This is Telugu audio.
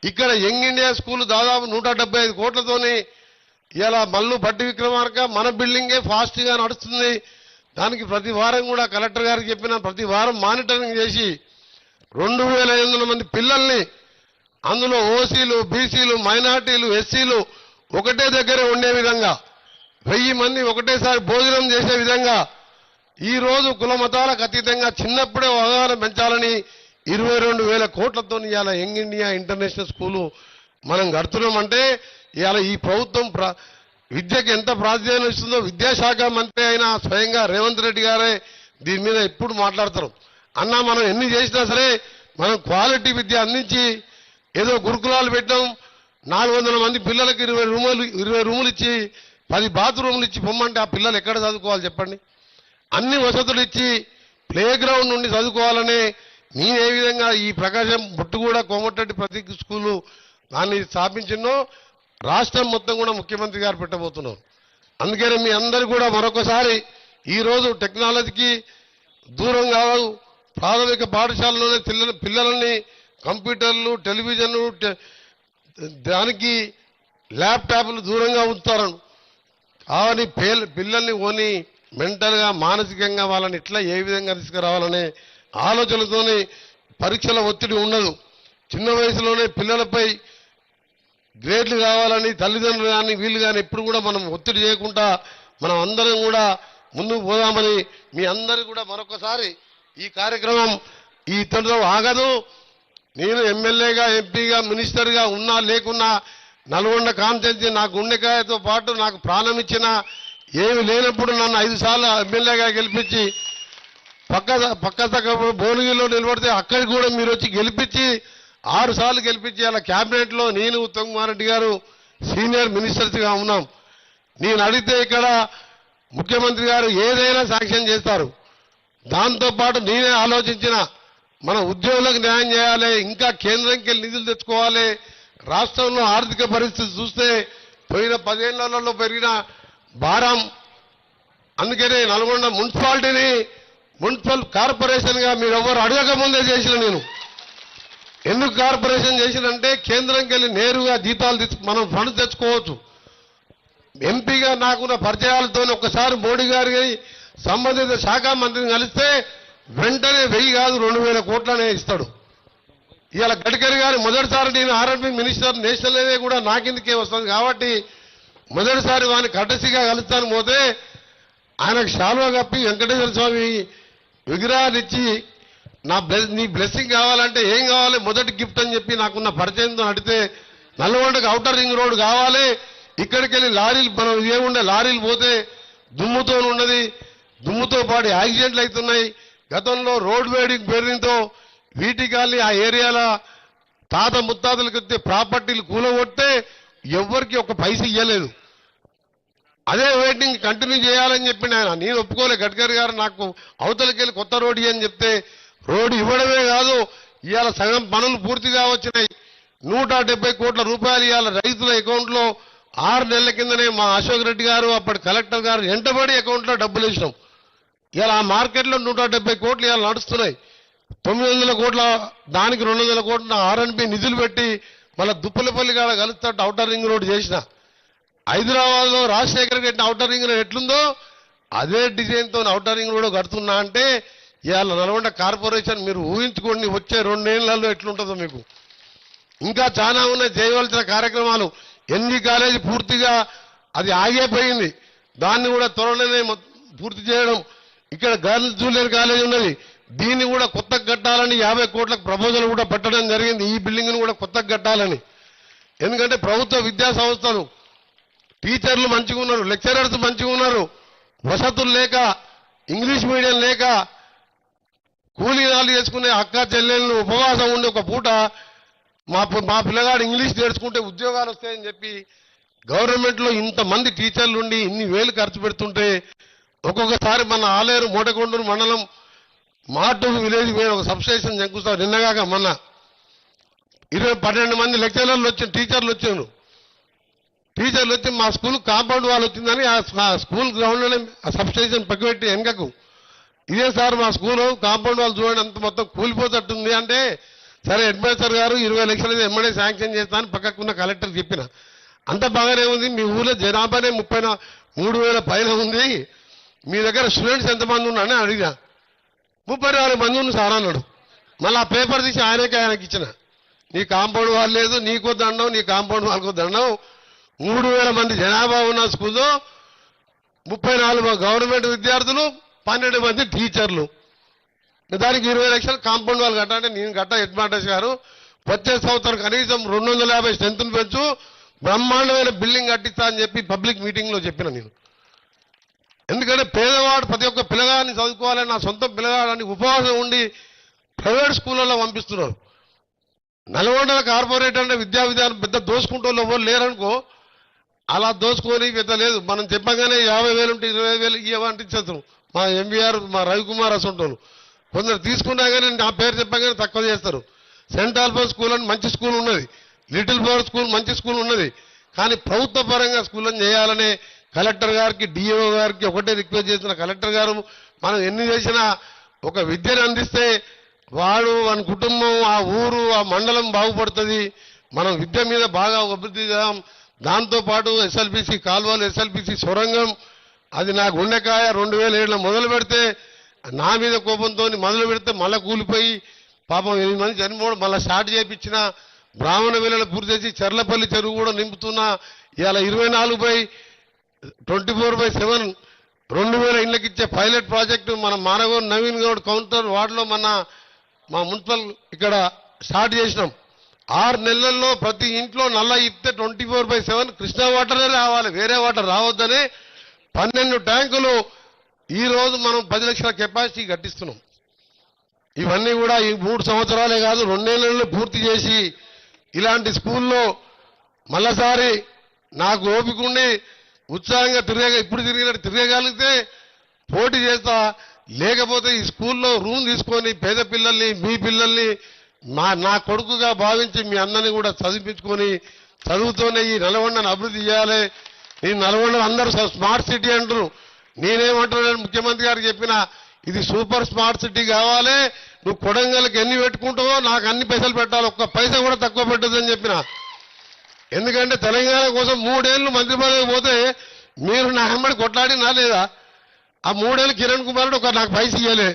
ఇక్కడ యంగ్ ఇండియా స్కూల్ దాదాపు 175 కోట్లతోని ఇలా మల్లు భట్టి విక్రమార్క మన బిల్డింగే ఫాస్ట్గా నడుస్తుంది. దానికి ప్రతి వారం కూడా కలెక్టర్ గారికి చెప్పిన ప్రతి వారం మానిటరింగ్ చేసి 2500 మంది పిల్లల్ని అందులో ఓసీలు, బీసీలు, మైనార్టీలు, ఎస్సీలు ఒకటే దగ్గర ఉండే విధంగా 1000 మంది ఒకటేసారి భోజనం చేసే విధంగా ఈ రోజు కుల మతాలకు అతీతంగా చిన్నప్పుడే అవగాహన పెంచాలని 22,000 కోట్లతో ఇవాళ యంగ్ ఇండియా ఇంటర్నేషనల్ స్కూలు మనం కడుతున్నామంటే ఇవాళ ఈ ప్రభుత్వం విద్యకు ఎంత ప్రాధాన్యం ఇస్తుందో విద్యాశాఖ మంత్రి అయినా స్వయంగా రేవంత్ రెడ్డి గారే దీని మీద ఎప్పుడు మాట్లాడతారు. అన్నా మనం ఎన్ని చేసినా సరే మనం క్వాలిటీ విద్య అందించి ఏదో గురుకులాలు పెట్టాం 400 మంది పిల్లలకు 20 రూములు ఇచ్చి 10 బాత్రూములు ఇచ్చి పొమ్మంటే ఆ పిల్లలు ఎక్కడ చదువుకోవాలి చెప్పండి. అన్ని వసతులు ఇచ్చి ప్లే గ్రౌండ్ నుండి చదువుకోవాలని నేను ఏ విధంగా ఈ ప్రకాశం బుట్టుగూడ కోమటిరెడ్డి ప్రతి స్కూలు దాన్ని స్థాపించినో రాష్ట్రం మొత్తం కూడా ముఖ్యమంత్రి గారు పెట్టబోతున్నారు. అందుకని మీ అందరూ కూడా మరొకసారి ఈరోజు టెక్నాలజీకి దూరం కాదు, ప్రాథమిక పాఠశాలలోనే పిల్లలని కంప్యూటర్లు, టెలివిజన్లు, దానికి ల్యాప్టాప్లు దూరంగా ఉంచుతారు. కానీ పిల్లల్ని ఓని మెంటల్గా మానసికంగా వాళ్ళని ఇట్లా ఏ విధంగా తీసుకురావాలనే ఆలోచనతోనే పరీక్షల ఒత్తిడి ఉండదు. చిన్న వయసులోనే పిల్లలపై గ్రేడ్లు కావాలని తల్లిదండ్రులు కానీ వీళ్ళు కానీ ఎప్పుడు కూడా మనం ఒత్తిడి చేయకుండా మనం అందరం కూడా ముందుకు పోదామని మీ అందరూ కూడా మరొకసారి ఈ కార్యక్రమం ఈ ఇతరులతో ఆగదు. నేను ఎమ్మెల్యేగా, ఎంపీగా, మినిస్టర్గా ఉన్నా లేకున్నా నల్గొండ కాన్స్టిట్యున్సీ నా గుండెకాయతో పాటు నాకు ప్రాణం ఇచ్చిన ఏమి లేనప్పుడు నన్ను 5 సార్లు ఎమ్మెల్యేగా గెలిపించి పక్క భువనగిరిలో నిలబడితే అక్కడికి కూడా మీరు వచ్చి గెలిపించి 6 సార్లు గెలిపించి అలా క్యాబినెట్లో నేను ఉత్తమ్ కుమార్ రెడ్డి గారు సీనియర్ మినిస్టర్స్గా ఉన్నాం. నేను అడిగితే ఇక్కడ ముఖ్యమంత్రి గారు ఏదైనా శాంక్షన్ చేస్తారు. దాంతోపాటు నేనే ఆలోచించిన మన ఉద్యోగులకు న్యాయం చేయాలి, ఇంకా కేంద్రంకి వెళ్ళి నిధులు తెచ్చుకోవాలి. రాష్ట్రంలో ఆర్థిక పరిస్థితి చూస్తే పోయిన 10 ఏళ్లలో పెరిగిన భారం. అందుకనే నల్గొండ మున్సిపాలిటీని మున్సిపల్ కార్పొరేషన్గా మీరు ఎవరు అడగకముందే చేసిన నేను. ఎందుకు కార్పొరేషన్ చేసినంటే కేంద్రంకి వెళ్ళి నేరుగా జీతాలు మనం ఫండ్స్ తెచ్చుకోవచ్చు. ఎంపీగా నాకున్న పరిచయాలతో ఒక్కసారి మోడీ గారికి సంబంధిత శాఖ మంత్రిని కలిస్తే వెంటనే 1000 కాదు 2,000 కోట్లనే ఇస్తాడు. ఇవాళ గడ్కరీ గారు మొదటిసారి నేను ఆర్ఎండ్బి మినిస్టర్ నేషనల్ హైవే కూడా నా కిందకే వస్తుంది కాబట్టి మొదటిసారి వాడిని కట్టసిగా కలుస్తాను పోతే ఆయనకు శాలువా కప్పి వెంకటేశ్వర స్వామి విగ్రహాన్ని ఇచ్చి నీ బ్లెస్సింగ్ కావాలంటే ఏం కావాలి మొదటి గిఫ్ట్ అని చెప్పి నాకున్న పరిచయంతో అడిగితే నల్గొండకు ఔటర్ రింగ్ రోడ్ కావాలి, ఇక్కడికి వెళ్ళి లారీలు మనం ఏముండే లారీలు పోతే దుమ్ముతో ఉన్నది, దుమ్ముతో పాటు యాక్సిడెంట్లు అవుతున్నాయి. గతంలో రోడ్ వేడింగ్ పేరుతో వీటికాల్ని ఆ ఏరియాల తాత ముత్తాతలకు వచ్చే ప్రాపర్టీలు కూలగొట్టే ఎవరికి ఒక పైస ఇవ్వలేదు. అదే వెయిటింగ్ కంటిన్యూ చేయాలని చెప్పిండు ఆయన. నేను ఒప్పుకోలే. గడ్కరీ గారు నాకు అవతలకి వెళ్ళి కొత్త రోడ్డు అని చెప్తే రోడ్డు ఇవ్వడమే కాదు ఇవాళ సగం పనులు పూర్తిగా వచ్చినాయి. 170 కోట్ల రూపాయలు ఇవాళ రైతుల అకౌంట్లో 6 నెలల కిందనే మా అశోక్ రెడ్డి గారు అప్పటి కలెక్టర్ గారు వెంటబడి అకౌంట్లో డబ్బులు వేసినాం. ఇవాళ ఆ మార్కెట్లో 170 కోట్లు ఇవాళ నడుస్తున్నాయి. 900 కోట్ల దానికి 200 కోట్ల ఆర్ఎండ్బి నిధులు పెట్టి మళ్ళీ దుప్పలపల్లి కాడ కలుస్తాడు ఔటర్ రింగ్ రోడ్ చేసిన. హైదరాబాద్లో రాజశేఖర్ కట్టిన ఔటర్ రింగ్ రోడ్ ఎట్లుందో అదే డిజైన్తో ఔటర్ రింగ్ రోడ్ కడుతున్నా అంటే ఇవాళ నల్గొండ కార్పొరేషన్ మీరు ఊహించుకోండి వచ్చే 2 ఏళ్లలో ఎట్లుంటుందో మీకు. ఇంకా చాలా ఉన్నాయి చేయవలసిన కార్యక్రమాలు. ఎన్జీ కాలేజీ పూర్తిగా అది ఆగిపోయింది, దాన్ని కూడా త్వరలోనే పూర్తి చేయడం. ఇక్కడ గర్ల్స్ జూనియర్ కాలేజీ ఉన్నది, దీన్ని కూడా కొత్తగా కట్టాలని 50 కోట్లకు ప్రపోజల్ కూడా పెట్టడం జరిగింది. ఈ బిల్డింగ్ను కూడా కొత్తగా కట్టాలని. ఎందుకంటే ప్రభుత్వ విద్యా సంస్థలు టీచర్లు మంచిగా ఉన్నారు, లెక్చరర్స్ మంచిగా ఉన్నారు, వసతులు లేక ఇంగ్లీష్ మీడియం లేక కూలీనాలు చేసుకునే అక్క చెల్లెళ్ళు ఉపవాసం ఉండి ఒక పూట మా పిల్లగాడు ఇంగ్లీష్ నేర్చుకుంటే ఉద్యోగాలు వస్తాయని చెప్పి గవర్నమెంట్లో ఇంతమంది టీచర్లు ఉండి ఇన్ని వేలు ఖర్చు పెడుతుంటే ఒక్కొక్కసారి మన ఆలేరు మోటకొండూరు మండలం మాటూరు విలేజ్ మీద ఒక సబ్స్టేషన్ శంకుస్తాం. నిన్నగాక మొన్న 12 మంది లెక్చరర్లు వచ్చి టీచర్లు వచ్చారు. టీచర్లు వచ్చి మా స్కూల్ కాంపౌండ్ వాళ్ళు వచ్చిందని ఆ స్కూల్ గ్రౌండ్లోనే ఆ సబ్స్టేషన్ పక్కపెట్టి వెనకకు ఇదే సార్ మా స్కూలు కాంపౌండ్ వాళ్ళు చూడండి అంత మొత్తం కూలిపోతట్టుంది అంటే సరే హెడ్ మాస్టర్ గారు 20 లక్షలు ఎమ్మెల్యే శాంక్షన్ చేస్తానని పక్కకున్న కలెక్టర్ చెప్పిన అంత బాగానే ఉంది. మీ ఊళ్ళో జనాభానే 33,000 పైన ఉంది. మీ దగ్గర స్టూడెంట్స్ ఎంతమంది ఉన్నారని అడిగా. 34 మంది ఉంది సార్ అన్నాడు. మళ్ళీ ఆ పేపర్ తీసి ఆయనకి ఇచ్చిన. నీ కాంపౌండ్ వాళ్ళు లేదు, నీకో దండం, నీ కాంపౌండ్ వాళ్ళకో దండం. 3,000 మంది జనాభా ఉన్న స్కూల్లో 34 గవర్నమెంట్ విద్యార్థులు, 12 మంది టీచర్లు. దానికి 20 లక్షలు కాంపౌండ్ వాళ్ళు కట్టాలంటే నేను కట్ట హెడ్ మాస్టర్స్ గారు వచ్చే సంవత్సరం కనీసం 250 స్ట్రెంత్ను పెంచు, బ్రహ్మాండమైన బిల్డింగ్ కట్టిస్తా అని చెప్పి పబ్లిక్ మీటింగ్లో చెప్పిన నేను. ఎందుకంటే పేదవాడు ప్రతి ఒక్క పిల్లగాడిని చదువుకోవాలని నా సొంత పిల్లగాడని ఉపవాసం ఉండి ప్రైవేట్ స్కూళ్ళలో పంపిస్తున్నారు. నల్గొండ కార్పొరేట్ అంటే విద్యా విధానం పెద్ద దోసుకుంటూ ఎవరు లేరనుకో, అలా దోసుకొని పెద్ద లేదు. మనం చెప్పగానే 50,000 ఉంటే 20,000 ఇవ్వమంటే ఇచ్చేస్తాం. మా ఎంవీఆర్, మా రవికుమార్ అసంటోళ్ళు కొందరు తీసుకున్నా కానీ నా పేరు చెప్పగానే తక్కువ చేస్తారు. సెంట్ ఆల్ఫోన్స్ స్కూల్ అని మంచి స్కూల్ ఉన్నది, లిటిల్ ఫ్లవర్ స్కూల్ మంచి స్కూల్ ఉన్నది. కానీ ప్రభుత్వ పరంగా స్కూళ్ళని చేయాలనే కలెక్టర్ గారికి, డిఓ గారికి ఒకటే రిక్వెస్ట్ చేసిన కలెక్టర్ గారు, మనం ఎన్ని చేసినా ఒక విద్యను అందిస్తే వాడు, మన కుటుంబం, ఆ ఊరు, ఆ మండలం బాగుపడుతుంది. మనం విద్య మీద బాగా అభివృద్ధి చేద్దాం. దాంతోపాటు ఎస్ఎల్బిసి కాలువలు, ఎస్ఎల్బిసి సొరంగం, అది నా గుండెకాయ. 2007లో మొదలు పెడితే నా మీద కోపంతో మొదలు పెడితే మళ్ళీ కూలిపోయి పాపం 8 మంది చనిపోవడం, మళ్ళీ స్టార్ట్ చేయించిన. బ్రాహ్మణ వేళలు పూర్తి చేసి చెర్లపల్లి చెరువు కూడా నింపుతున్నా. ఇవాళ 24/7 2000 ఇళ్ళకి ఇచ్చే పైలట్ ప్రాజెక్టు మన మానగూరు నవీన్ గౌడ్ కౌంటర్ వార్డులో మా మున్సిపల్ ఇక్కడ స్టార్ట్ చేసినాం. 6 నెలల్లో ప్రతి ఇంట్లో నల్ల ఇస్తే 24/7 కృష్ణా వాటరే రావాలి, వేరే వాటర్ రావద్దనే 12 ట్యాంకులు ఈ రోజు మనం 10 లక్షల కెపాసిటీ కట్టిస్తున్నాం. ఇవన్నీ కూడా ఈ 3 సంవత్సరాలే కాదు, 2 నెలల్లో పూర్తి చేసి ఇలాంటి స్కూల్లో మళ్ళసారి నాకు ఓపిక ఉండి ఉత్సాహంగా ఇప్పుడు తిరగగలిగితే పోటీ చేస్తా. లేకపోతే ఈ స్కూల్లో రూమ్ తీసుకొని పేద పిల్లల్ని, మీ పిల్లల్ని నా కొడుకుగా భావించి మీ అందరినీ కూడా చదివించుకొని చదువుతోనే ఈ నల్గొండను అభివృద్ధి చేయాలి. ఈ నల్గొండ అందరూ స్మార్ట్ సిటీ అంటారు. నేనేమంటున్నాను, ముఖ్యమంత్రి గారికి చెప్పిన ఇది సూపర్ స్మార్ట్ సిటీ కావాలి. నువ్వు కొడంగల్కి ఎన్ని పెట్టుకుంటావో నాకు అన్ని పైసలు పెట్టాలి, ఒక్క పైసా కూడా తక్కువ పెట్టదని చెప్పిన. ఎందుకంటే తెలంగాణ కోసం 3 ఏళ్ళు మంత్రి పదవి పోతే మీరు నా అమ్మడి కొట్లాడినా లేదా? ఆ 3 ఏళ్ళు కిరణ్ కుమార్ నాకు పైసలు ఇవ్వలే.